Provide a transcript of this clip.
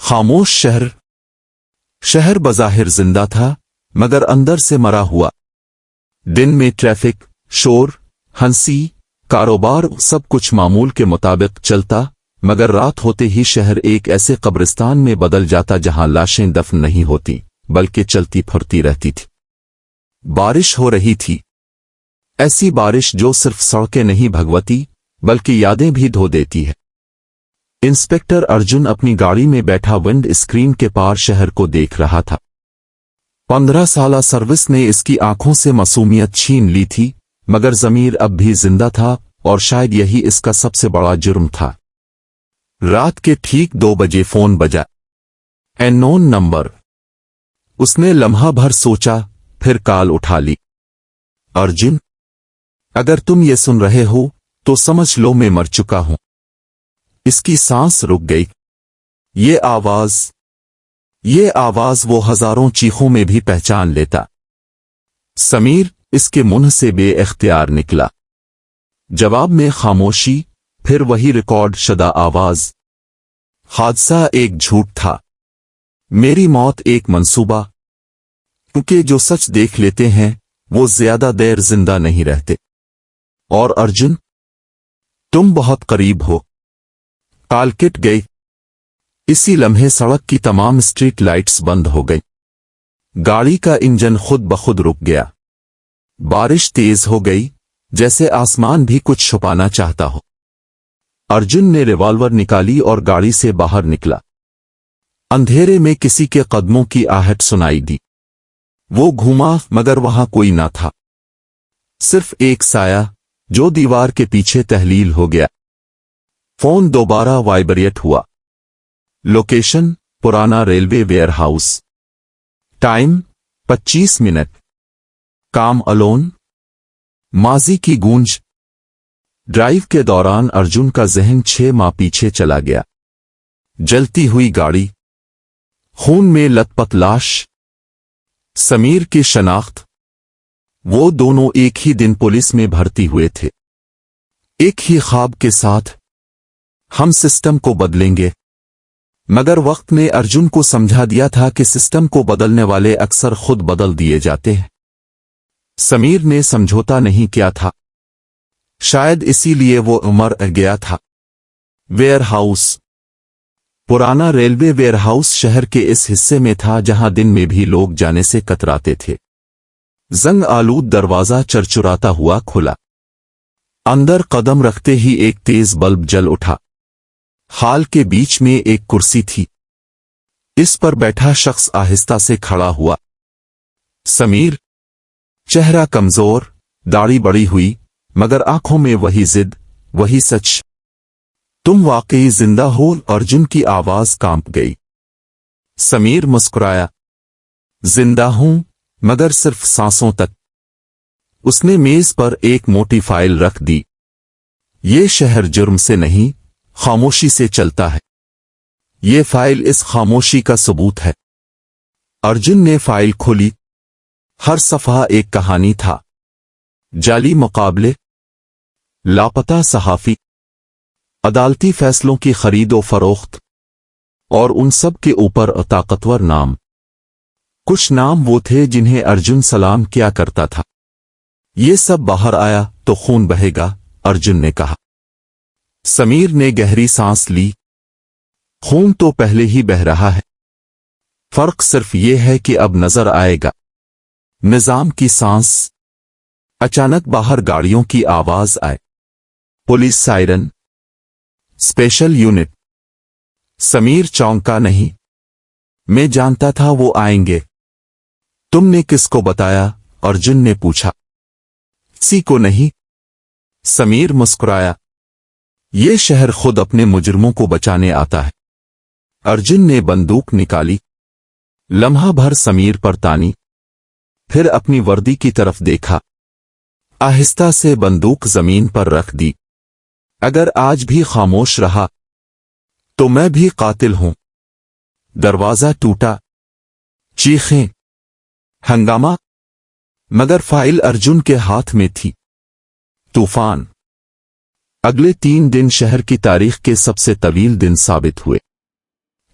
खामोश शहर। शहर बज़ाहिर जिंदा था मगर अंदर से मरा हुआ। दिन में ट्रैफिक, शोर, हंसी, कारोबार सब कुछ मामूल के मुताबिक चलता, मगर रात होते ही शहर एक ऐसे कब्रिस्तान में बदल जाता जहां लाशें दफन नहीं होती बल्कि चलती फिरती रहती थी। बारिश हो रही थी, ऐसी बारिश जो सिर्फ सड़कें नहीं भगवती बल्कि यादें भी धो देती है। इंस्पेक्टर अर्जुन अपनी गाड़ी में बैठा विंड स्क्रीन के पार शहर को देख रहा था। 15 साला सर्विस ने इसकी आंखों से मासूमियत छीन ली थी, मगर ज़मीर अब भी जिंदा था और शायद यही इसका सबसे बड़ा जुर्म था। रात के ठीक 2 बजे फोन बजा। Unknown number. उसने लम्हा भर सोचा, फिर कॉल उठा ली। अर्जुन, अगर तुम ये सुन रहे हो तो समझ लो मैं मर चुका हूं। इसकी सांस रुक गई। ये आवाज वो हजारों चीखों में भी पहचान लेता। समीर, इसके मुंह से बेइख्तियार निकला। जवाब में खामोशी, फिर वही रिकॉर्ड शुदा आवाज। हादसा एक झूठ था, मेरी मौत एक मंसूबा। क्योंकि जो सच देख लेते हैं वो ज्यादा देर जिंदा नहीं रहते। और अर्जुन, तुम बहुत करीब हो। कॉल कट गई। इसी लम्हे सड़क की तमाम स्ट्रीट लाइट्स बंद हो गई। गाड़ी का इंजन खुद ब खुद रुक गया। बारिश तेज हो गई, जैसे आसमान भी कुछ छुपाना चाहता हो। अर्जुन ने रिवॉल्वर निकाली और गाड़ी से बाहर निकला। अंधेरे में किसी के कदमों की आहट सुनाई दी। वो घूमा मगर वहां कोई ना था, सिर्फ एक साया जो दीवार के पीछे तहलील हो गया। फोन दोबारा वाइब्रेट हुआ। लोकेशन, पुराना रेलवे वेयरहाउस। Time, 25 minute. काम, अलोन। माजी की गूंज। ड्राइव के दौरान अर्जुन का जहन 6 माह पीछे चला गया। जलती हुई गाड़ी, खून में लथपथ लाश, समीर की शनाख्त। वो दोनों एक ही दिन पुलिस में भर्ती हुए थे, एक ही ख्वाब के साथ। हम सिस्टम को बदलेंगे। मगर वक्त ने अर्जुन को समझा दिया था कि सिस्टम को बदलने वाले अक्सर खुद बदल दिए जाते हैं। समीर ने समझौता नहीं किया था, शायद इसीलिए वो मर गया था। वेयरहाउस। पुराना रेलवे वेयरहाउस शहर के इस हिस्से में था जहां दिन में भी लोग जाने से कतराते थे। जंग आलूद दरवाजा चरचुराता हुआ खुला। अंदर कदम रखते ही एक तेज बल्ब जल उठा। हॉल के बीच में एक कुर्सी थी, इस पर बैठा शख्स आहिस्ता से खड़ा हुआ। समीर। चेहरा कमजोर, दाढ़ी बड़ी हुई, मगर आंखों में वही जिद, वही सच। तुम वाकई जिंदा हो? अर्जुन की आवाज कांप गई। समीर मुस्कुराया। जिंदा हूं, मगर सिर्फ सांसों तक। उसने मेज पर एक मोटी फाइल रख दी। ये शहर जुर्म से नहीं, खामोशी से चलता है। ये फाइल इस खामोशी का सबूत है। अर्जुन ने फाइल खोली। हर सफ़ा एक कहानी था। जाली मुकाबले, लापता सहाफी, अदालती फैसलों की खरीद व फरोख्त, और उन सब के ऊपर ताकतवर नाम। कुछ नाम वो थे जिन्हें अर्जुन सलाम किया करता था। ये सब बाहर आया तो खून बहेगा, अर्जुन ने कहा। समीर ने गहरी सांस ली। खून तो पहले ही बह रहा है, फर्क सिर्फ ये है कि अब नजर आएगा। निजाम की सांस। अचानक बाहर गाड़ियों की आवाज आए। Police siren, special unit. Sameer चौंका नहीं। मैं जानता था वो आएंगे। तुमने किसको बताया? अर्जुन ने पूछा। किसी को नहीं। समीर मुस्कुराया। ये शहर खुद अपने मुजरिमों को बचाने आता है। अर्जुन ने बंदूक निकाली। लम्हा भर समीर पर तानी, फिर अपनी वर्दी की तरफ देखा। आहिस्ता से बंदूक जमीन पर रख दी। अगर आज भी खामोश रहा तो मैं भी कातिल हूं। दरवाजा टूटा। चीखें, हंगामा, मगर फाइल अर्जुन के हाथ में थी। तूफान। अगले 3 दिन शहर की तारीख के सबसे तवील दिन साबित हुए।